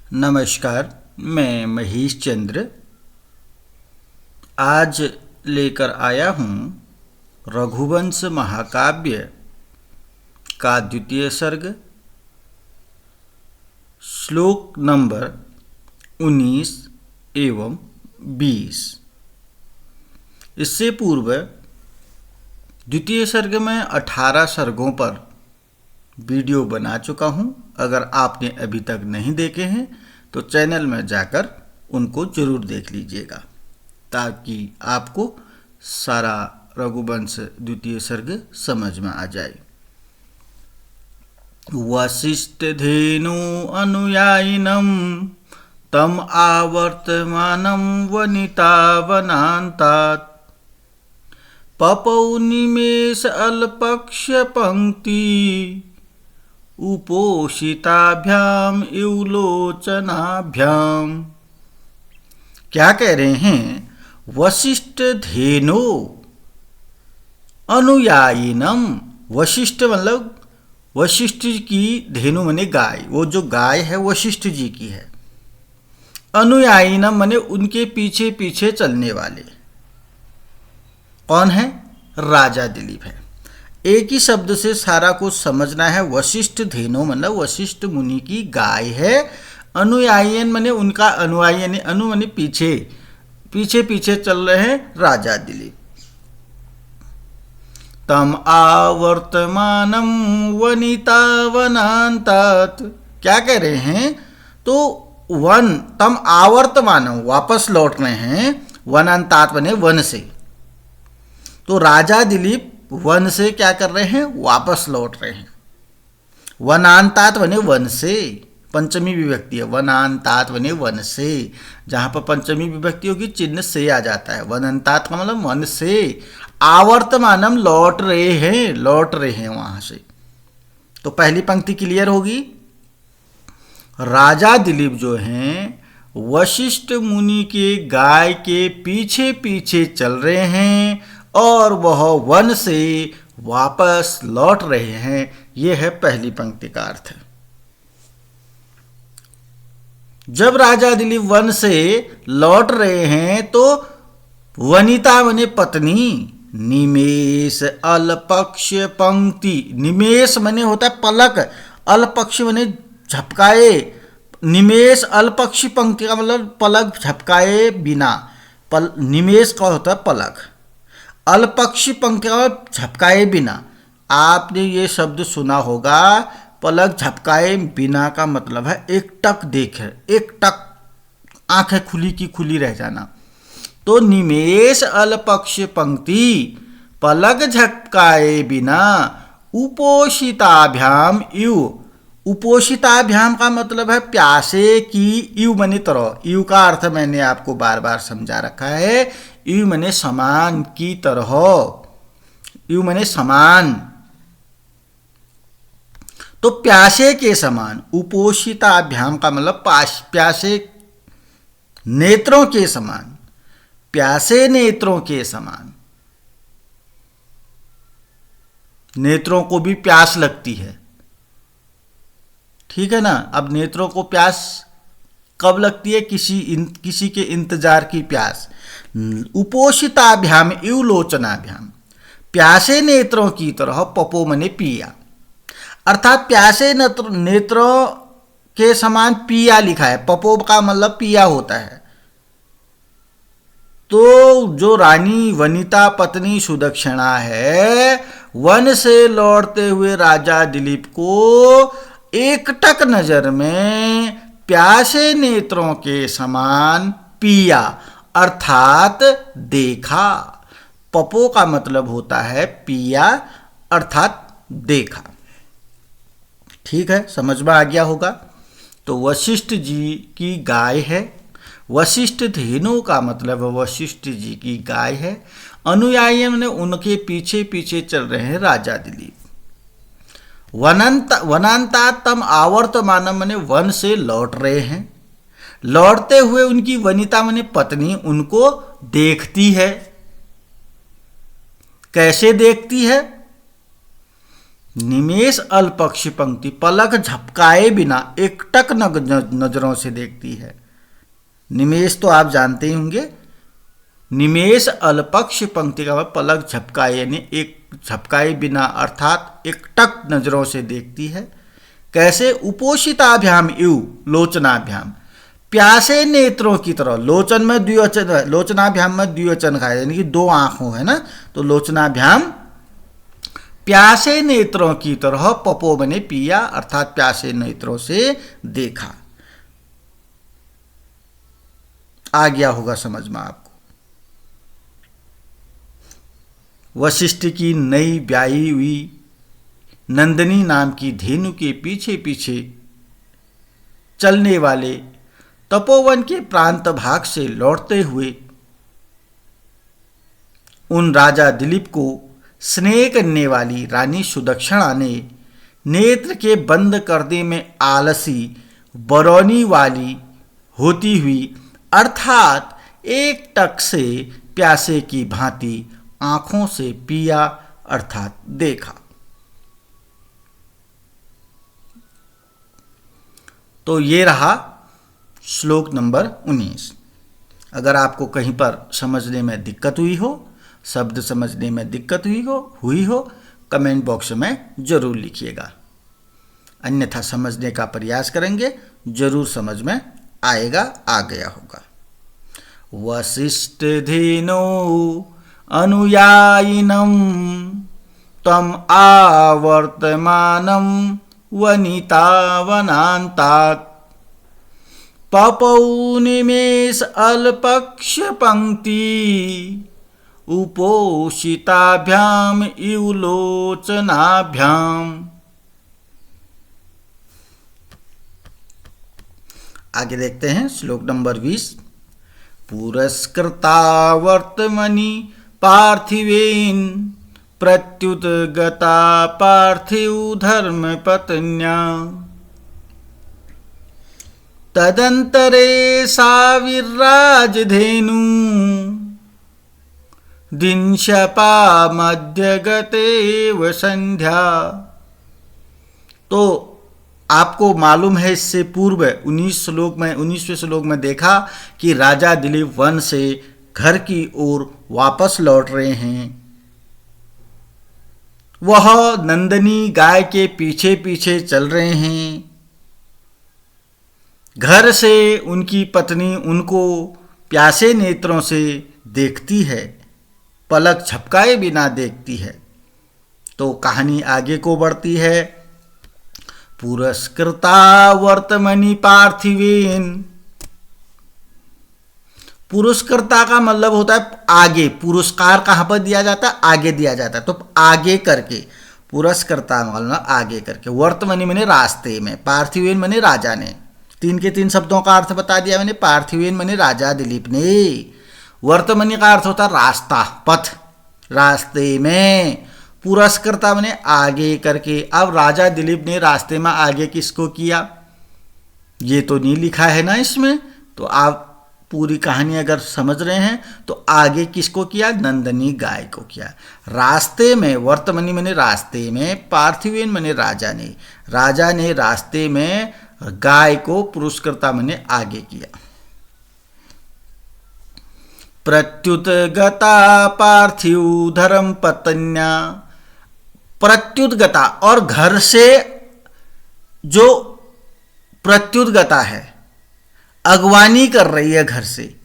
नमस्कार, मैं महेश चंद्र आज लेकर आया हूँ रघुवंश महाकाव्य का द्वितीय सर्ग श्लोक नंबर 19 एवं 20। इससे पूर्व द्वितीय सर्ग में 18 सर्गों पर वीडियो बना चुका हूँ। अगर आपने अभी तक नहीं देखे हैं तो चैनल में जाकर उनको जरूर देख लीजिएगा ताकि आपको सारा रघुवंश द्वितीय सर्ग समझ में आ जाए। वसिष्ठ धेनु अनुयायिनं तम आवर्तमानं वनिता वनान्तात् पपौ निमेष अल्पक्ष पंक्ति उपोषिताभ्याम इवलोचनाभ्याम। क्या कह रहे हैं? वशिष्ठ धेनो अनुयायिनम। वशिष्ठ मतलब वशिष्ठ की धेनु माने गाय, वो जो गाय है वशिष्ठ जी की है। अनुयायिनम माने उनके पीछे पीछे चलने वाले। कौन है? राजा दिलीप है। एक ही शब्द से सारा कुछ समझना है। वशिष्ठ धेनु मतलब वशिष्ठ मुनि की गाय है। अनुयायन माने उनका अनुयायी, यानी अनु माने पीछे पीछे पीछे चल रहे हैं राजा दिलीप। तम आवर्तमानम वनिता वनान्तात्। क्या कह रहे हैं? तो वन तम आवर्तमानम वापस लौट रहे हैं, वनान्तात् बने वन से। तो राजा दिलीप वन से क्या कर रहे हैं? वापस लौट रहे हैं। वनान्तात् बने वन से, पंचमी विभक्ति है। वनान्तात् बने वन से, जहाँ पर पंचमी विभक्ति होगी चिन्ह से आ जाता है। वनान्तात् का मतलब वन से। आवर्तमानम लौट रहे हैं वहाँ से। तो पहली पंक्ति क्लियर होगी। राजा दिलीप जो हैं वशिष्ठ मुनि के गाय के पीछे पीछे चल रहे हैं और वह वन से वापस लौट रहे हैं। यह है पहली पंक्ति का अर्थ। जब राजा दिलीप वन से लौट रहे हैं तो वनिता बने पत्नी, निमेष अल्पक्ष पंक्ति। निमेष मने होता है पलक, अल्पक्ष मने झपकाए। निमेष अल्पक्ष पंक्ति का मतलब पलक झपकाए बिना। निमेष का होता है पलक, अल्पक्षी पंक्ति का झपकाए बिना। आपने ये शब्द सुना होगा, पलक झपकाए बिना का मतलब है एक टक देखे, एक टक आंखें खुली की खुली रह जाना। तो निमेष अल्पक्ष पंक्ति पलक झपकाए बिना उपोषिताभ्याम इव। उपोषिताभ्याम का मतलब है प्यासे की इव मनी तरह। इव का अर्थ मैंने आपको बार बार समझा रखा है। इव मने समान की तरह, इव मने समान। तो प्यासे के समान। उपोषिताभ्याम का मतलब प्यासे नेत्रों के समान, प्यासे नेत्रों के समान। नेत्रों को भी प्यास लगती है, ठीक है ना। अब नेत्रों को प्यास कब लगती है? किसी के इंतजार की प्यास। उपोषिताभ्याम इवलोचनाभ्याम, प्यासे नेत्रों की तरह। पपो मने पिया, अर्थात प्यासे नेत्रों के समान पिया लिखा है। पपो का मतलब पिया होता है। तो जो रानी वनिता पत्नी सुदक्षिणा है, वन से लौटते हुए राजा दिलीप को एकटक नजर में प्यासे नेत्रों के समान पिया अर्थात देखा। पपो का मतलब होता है पिया अर्थात देखा। ठीक है, समझ में आ गया होगा। तो वशिष्ठ जी की गाय है। वशिष्ठ धेनु का मतलब वशिष्ठ जी की गाय है। अनुयायी ने उनके पीछे पीछे चल रहे हैं राजा दिलीप। वनान्तात् तम आवर्तमानम मने वन से लौट रहे हैं। लौटते हुए उनकी वनिता मने पत्नी उनको देखती है। कैसे देखती है? निमेष अल्पक्ष पंक्ति, पलक झपकाए बिना एकटक नजरों से देखती है। निमेष तो आप जानते ही होंगे। निमेष अल्पक्ष पंक्ति का मतलब पलक झपकाए, यानी एक झपकाए बिना अर्थात एकटक नजरों से देखती है। कैसे? उपोषिताभ्याम इव लोचनाभ्याम, प्यासे नेत्रों की तरह। लोचन में द्विवचन है, लोचनाभ्याम में द्विवचन का है, यानी कि दो आंखों है ना, तो लोचनाभ्याम प्यासे नेत्रों की तरह, पपो बने पिया अर्थात प्यासे नेत्रों से देखा। आ गया होगा समझ में आपको। वशिष्ठ की नई ब्याही हुई नंदिनी नाम की धेनु के पीछे पीछे चलने वाले तपोवन के प्रांत भाग से लौटते हुए उन राजा दिलीप को स्नेह करने वाली रानी सुदक्षिणा ने नेत्र के बंद करने में आलसी बरौनी वाली होती हुई अर्थात एक टक से प्यासे की भांति आंखों से पिया अर्थात देखा। तो ये रहा श्लोक नंबर 19। अगर आपको कहीं पर समझने में दिक्कत हुई हो, शब्द समझने में दिक्कत हुई हो कमेंट बॉक्स में जरूर लिखिएगा, अन्यथा समझने का प्रयास करेंगे, जरूर समझ में आएगा, आ गया होगा। वशिष्ठ धेनो अनुयायिनम तम आवर्तमानम वनिता वनांतात् पपौ निमेष अल्पक्ष पंक्ति उपोषिताभ्याम इव लोचनाभ्याम। आगे देखते हैं श्लोक नंबर 20। पुरस्कृता वर्तमनि पार्थिवेन प्रत्युत गता पार्थिव धर्म पत्न्या तदंतरे सा विराजधेनु दिनशपा मध्यगतेव संध्या। तो आपको मालूम है इससे पूर्व 19वें श्लोक में देखा कि राजा दिलीप वन से घर की ओर वापस लौट रहे हैं। वह नंदिनी गाय के पीछे पीछे चल रहे हैं। घर से उनकी पत्नी उनको प्यासे नेत्रों से देखती है, पलक झपकाए बिना देखती है। तो कहानी आगे को बढ़ती है। पुरस्कृता वर्तमनि पार्थिवेन, पुरस्कृता का मतलब होता है आगे। पुरस्कार कहाँ पर दिया जाता है? आगे दिया जाता है। तो आगे करके, पुरस्कृता मतलब आगे करके। वर्तमनि मैंने रास्ते में, पार्थिवेन मैंने राजा ने। 3 के 3 शब्दों का अर्थ बता दिया मैंने। पार्थिवेन मैंने राजा दिलीप ने, वर्तमनि का अर्थ होता है रास्ता, पथ, रास्ते में। पुरस्कृता मैंने आगे करके। अब राजा दिलीप ने रास्ते में आगे किसको किया, ये तो नहीं लिखा है ना इसमें। तो आप पूरी कहानी अगर समझ रहे हैं तो आगे किसको किया? नंदिनी गाय को किया। रास्ते में, वर्तमनि मैंने रास्ते में, पार्थिवेन मैंने राजा ने, राजा ने रास्ते में गाय को पुरस्कृता मैंने आगे किया। प्रत्युत गता पार्थिव धर्म पत्न्या, प्रत्युत गता, और घर से जो प्रत्युत गता है, अगवानी कर रही है घर से,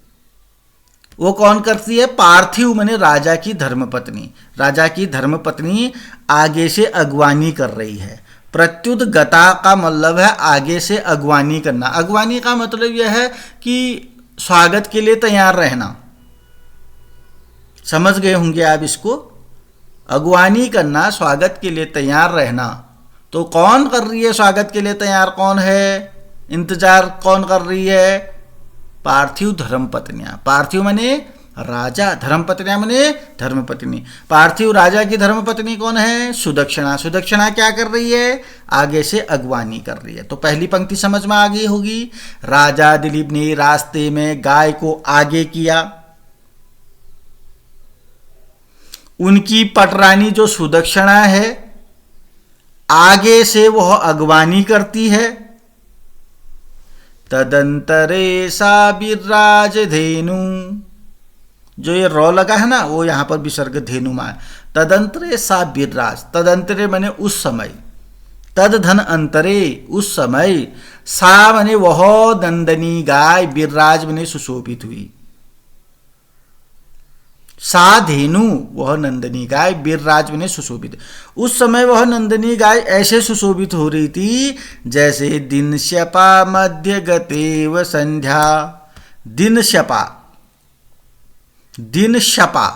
वो कौन करती है? पार्थिव मैंने राजा की धर्मपत्नी। राजा की धर्मपत्नी आगे से अगवानी कर रही है। प्रत्युत गता का मतलब है आगे से अगवानी करना। अगवानी का मतलब यह है कि स्वागत के लिए तैयार रहना। समझ गए होंगे आप इसको। अगवानी करना, स्वागत के लिए तैयार रहना। तो कौन कर रही है स्वागत के लिए तैयार? कौन है? इंतजार कौन कर रही है? पार्थिव धर्मपत्नियां। पार्थिव माने राजा, धर्मपत्नियां माने धर्मपत्नी। पार्थिव राजा की धर्मपत्नी कौन है? सुदक्षिणा। सुदक्षिणा क्या कर रही है? आगे से अगवानी कर रही है। तो पहली पंक्ति समझ में आ गई होगी। राजा दिलीप ने रास्ते में गाय को आगे किया। उनकी पटरानी जो सुदक्षिणा है आगे से वह अगवानी करती है। तदंतरे सा विराज धेनु, जो ये रॉ लगा है ना वो यहां पर विसर्ग धेनु में है। तदंतरे सा विराज, तदंतरे माने उस समय, तद धन अंतरे उस समय, सा माने वह नंदनी गाय, विराज माने सुशोभित हुई। सा धेनु वह नंदनी गाय, विराज माने सुशोभित। उस समय वह नंदनी गाय ऐसे सुशोभित हो रही थी जैसे दिन शपा मध्य गतेव संध्या। दिन शपा, दिन शपा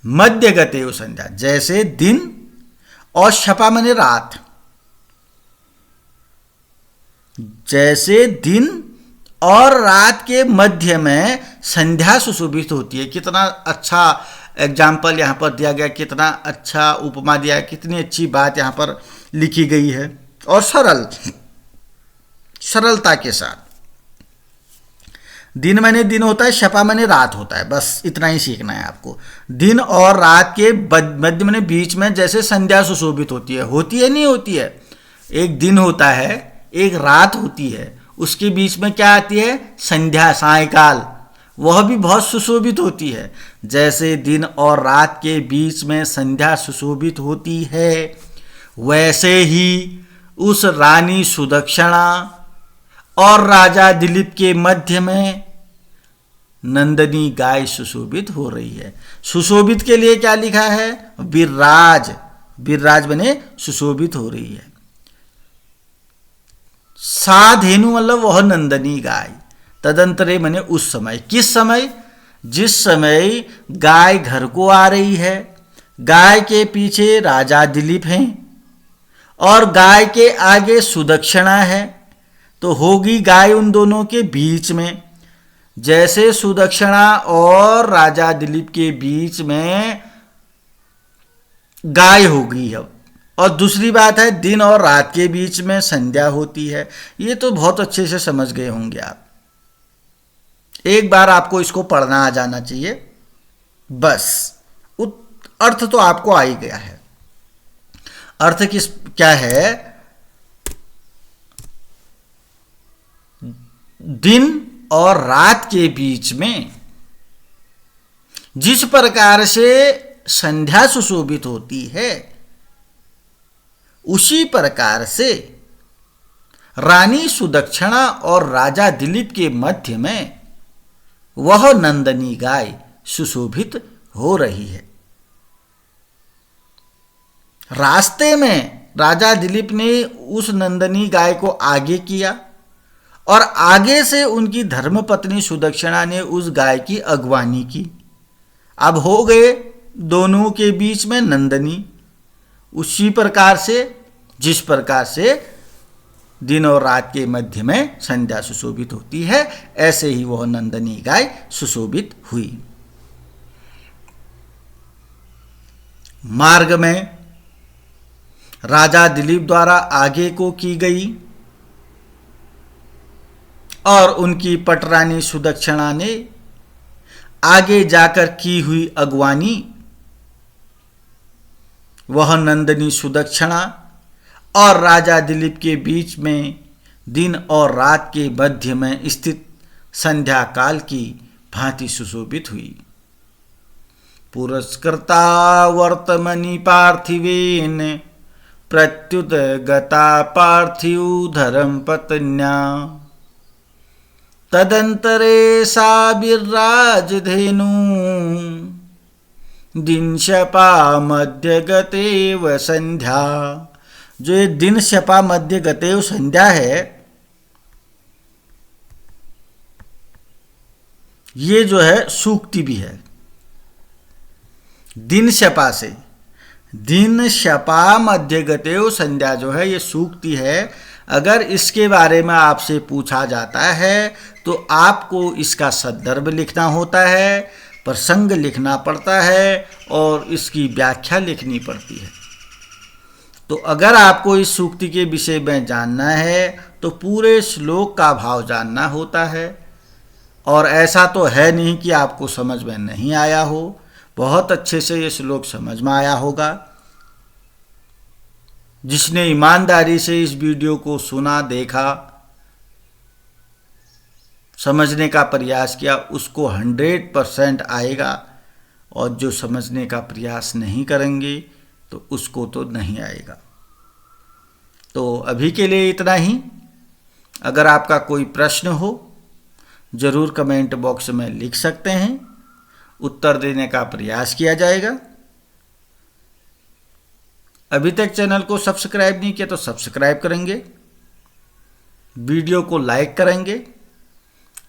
मध्य गतेव संध्या, जैसे दिन और शपा माने रात, जैसे दिन और रात के मध्य में संध्या सुशोभित होती है। कितना अच्छा एग्जाम्पल यहाँ पर दिया गया, कितना अच्छा उपमा दिया है, कितनी अच्छी बात यहाँ पर लिखी गई है और सरलता के साथ। दिन माने दिन होता है, शपा माने रात होता है, बस इतना ही सीखना है आपको। दिन और रात के मध्य माने बीच में जैसे संध्या सुशोभित होती है नहीं होती है। एक दिन होता है, एक रात होती है, उसके बीच में क्या आती है? संध्या, सायकाल, वह भी बहुत सुशोभित होती है। जैसे दिन और रात के बीच में संध्या सुशोभित होती है, वैसे ही उस रानी सुदक्षिणा और राजा दिलीप के मध्य में नंदनी गाय सुशोभित हो रही है। सुशोभित के लिए क्या लिखा है? विराज, विराज बने सुशोभित हो रही है। सा धेनु मतलब वह नंदनी गाय, तदंतरे मने उस समय, किस समय? जिस समय गाय घर को आ रही है, गाय के पीछे राजा दिलीप हैं और गाय के आगे सुदक्षिणा है, तो होगी गाय उन दोनों के बीच में। जैसे सुदक्षिणा और राजा दिलीप के बीच में गाय होगी अब। और दूसरी बात है, दिन और रात के बीच में संध्या होती है। ये तो बहुत अच्छे से समझ गए होंगे आप। एक बार आपको इसको पढ़ना आ जाना चाहिए, बस अर्थ तो आपको आ ही गया है। अर्थ क्या है? दिन और रात के बीच में जिस प्रकार से संध्या सुशोभित होती है, उसी प्रकार से रानी सुदक्षिणा और राजा दिलीप के मध्य में वह नंदनी गाय सुशोभित हो रही है। रास्ते में राजा दिलीप ने उस नंदनी गाय को आगे किया और आगे से उनकी धर्मपत्नी सुदक्षिणा ने उस गाय की अगवानी की। अब हो गए दोनों के बीच में नंदनी। उसी प्रकार से जिस प्रकार से दिन और रात के मध्य में संध्या सुशोभित होती है, ऐसे ही वह नंदनी गाय सुशोभित हुई। मार्ग में राजा दिलीप द्वारा आगे को की गई और उनकी पटरानी सुदक्षिणा ने आगे जाकर की हुई अगवानी। वह नंदनी सुदक्षिणा और राजा दिलीप के बीच में दिन और रात के मध्य में स्थित संध्या काल की भांति सुशोभित हुई। पुरस्कृता वर्तमनि पार्थिवेन प्रत्युत गता पार्थिव धर्म पत्न्या तदंतरे सा विराज धेनु दिन शपा मध्य गतेव संध्या। जो ये दिन शपा मध्य गतेव संध्या है, ये जो है सूक्ति भी है। दिन शपा से, दिन शपा मध्य गतेव संध्या जो है ये सूक्ति है। अगर इसके बारे में आपसे पूछा जाता है तो आपको इसका संदर्भ लिखना होता है, प्रसंग लिखना पड़ता है और इसकी व्याख्या लिखनी पड़ती है। तो अगर आपको इस सूक्ति के विषय में जानना है तो पूरे श्लोक का भाव जानना होता है। और ऐसा तो है नहीं कि आपको समझ में नहीं आया हो, बहुत अच्छे से ये श्लोक समझ में आया होगा। जिसने ईमानदारी से इस वीडियो को सुना, देखा, समझने का प्रयास किया, उसको 100% आएगा, और जो समझने का प्रयास नहीं करेंगे तो उसको तो नहीं आएगा। तो अभी के लिए इतना ही। अगर आपका कोई प्रश्न हो ज़रूर कमेंट बॉक्स में लिख सकते हैं, उत्तर देने का प्रयास किया जाएगा। अभी तक चैनल को सब्सक्राइब नहीं किया तो सब्सक्राइब करेंगे, वीडियो को लाइक करेंगे,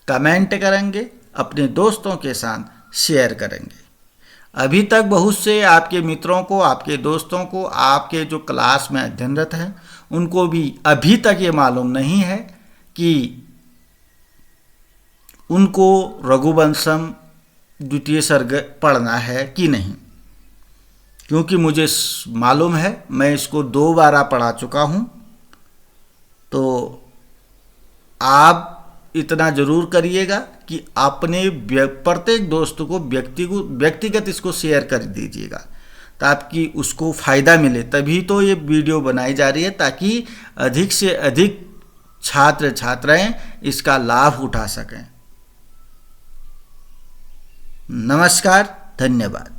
कमेंट करेंगे, अपने दोस्तों के साथ शेयर करेंगे। अभी तक बहुत से आपके मित्रों को, आपके दोस्तों को, आपके जो क्लास में अध्ययनरत हैं उनको भी अभी तक ये मालूम नहीं है कि उनको रघुवंशम द्वितीय सर्ग पढ़ना है कि नहीं, क्योंकि मुझे मालूम है, मैं इसको 2 बार पढ़ा चुका हूँ। तो आप इतना ज़रूर करिएगा कि अपने प्रत्येक दोस्त को व्यक्तिगत इसको शेयर कर दीजिएगा, ताकि उसको फ़ायदा मिले। तभी तो ये वीडियो बनाई जा रही है, ताकि अधिक से अधिक छात्र छात्राएं इसका लाभ उठा सकें। नमस्कार, धन्यवाद।